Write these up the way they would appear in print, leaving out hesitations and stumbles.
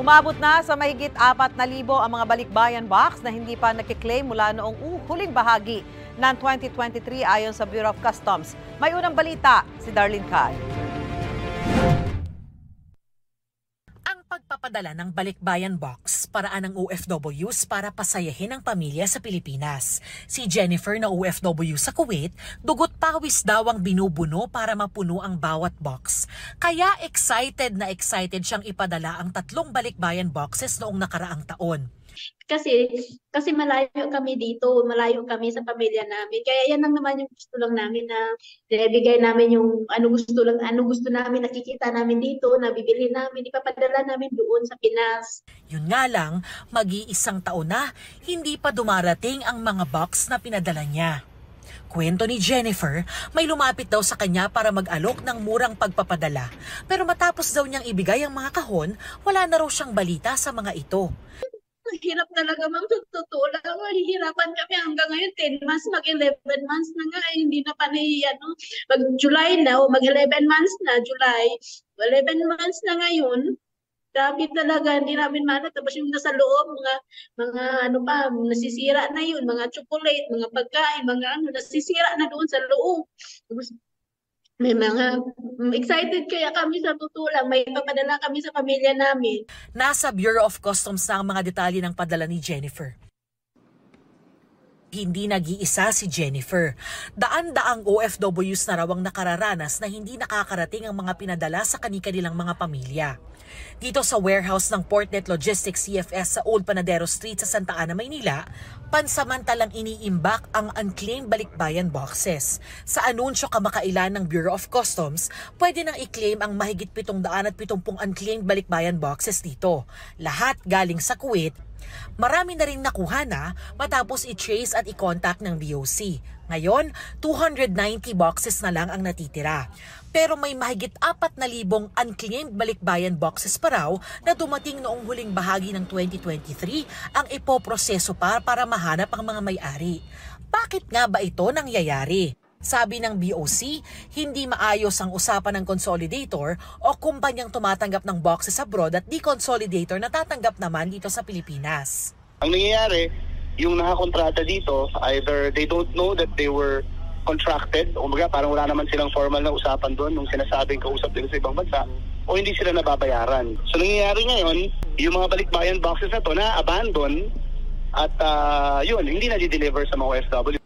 Umabot na sa mahigit 4,000 ang mga balikbayan box na hindi pa nakiklaim mula noong huling bahagi ng 2023 ayon sa Bureau of Customs. May unang balita si Darlene Kai. Ang pagpapadala ng balikbayan box, paraan ng OFWs para pasayahin ang pamilya sa Pilipinas. Si Jennifer na OFW sa Kuwait, dugot pawis daw ang binubuno para mapuno ang bawat box. Kaya excited na excited siyang ipadala ang 3 balikbayan boxes noong nakaraang taon. Kasi malayo kami dito, malayo kami sa pamilya namin. Kaya yan lang naman yung gusto lang namin na ibigay namin yung ano gusto namin, nakikita namin dito, nabibili namin, ipapadala namin doon sa Pinas. Yun nga lang, mag-iisang taon na, hindi pa dumarating ang mga box na pinadala niya. Kwento ni Jennifer, may lumapit daw sa kanya para mag-alok ng murang pagpapadala. Pero matapos daw niyang ibigay ang mga kahon, wala na raw siyang balita sa mga ito. Hirap talaga, ma'am. Totoo lang. Hihirapan kami hanggang ngayon. 10 months, mag-11 months na nga. Hindi na pa mag-July na o mag-11 months na, July. 11 months na ngayon. Grabe talaga. Hindi namin maano. Tapos yung nasa loob, mga ano pa, nasisira na yun. Mga chocolate, mga pagkain, mga nasisira na doon sa loob. Tapos, may mga excited kaya kami sa tutulang, may papadala kami sa pamilya namin. Nasa Bureau of Customs na ang mga detalye ng padala ni Jennifer. Hindi nag-iisa si Jennifer. Daan-daang OFWs na raw ang nakararanas na hindi nakakarating ang mga pinadala sa kani-kanilang mga pamilya. Dito sa warehouse ng Portnet Logistics CFS sa Old Panadero Street sa Santa Ana, Maynila, pansamantalang iniimbak ang unclaimed balikbayan boxes. Sa anunsyo kamakailan ng Bureau of Customs, pwede nang i-claim ang mahigit 770 unclaimed balikbayan boxes dito. Lahat galing sa Kuwait. Marami na rin nakuha na matapos i-trace at i-contact ng BOC. Ngayon, 290 boxes na lang ang natitira. Pero may mahigit 4,000 unclaimed balikbayan boxes pa raw na dumating noong huling bahagi ng 2023 ang ipoproseso para mahanap ang mga may-ari. Bakit nga ba ito nangyayari? Sabi ng BOC, hindi maayos ang usapan ng consolidator o kumpanyang tumatanggap ng boxes abroad at deconsolidator na tatanggap naman dito sa Pilipinas. Ang nangyayari, yung nakakontrata dito, either they don't know that they were contracted, o parang wala naman silang formal na usapan doon nung sinasabing kausap nila sa ibang bansa, o hindi sila nababayaran. So nangyayari ngayon, yung mga balikbayan boxes na to na-abandon at yun, hindi na-deliver sa mga OFW.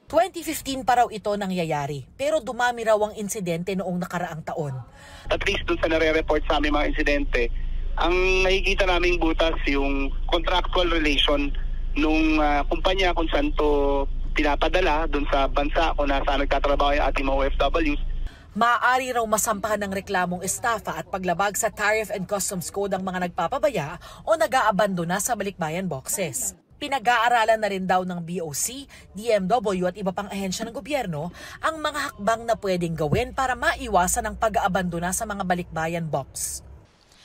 2015 pa raw ito nangyayari, pero dumami raw ang insidente noong nakaraang taon. At least doon sa nare-report sa aming mga insidente, ang nakikita naming butas yung contractual relation nung kumpanya kung saan to pinapadala doon sa bansa kung nasaan nagtatrabaho yung ating mga OFWs. Maaari raw masampahan ng reklamong estafa at paglabag sa Tariff and Customs Code ang mga nagpapabaya o nag-aabandona sa balikbayan boxes. Pinag-aaralan na rin daw ng BOC, DMW at iba pang ahensya ng gobyerno ang mga hakbang na pwedeng gawin para maiwasan ang pag-aabandona sa mga balikbayan box.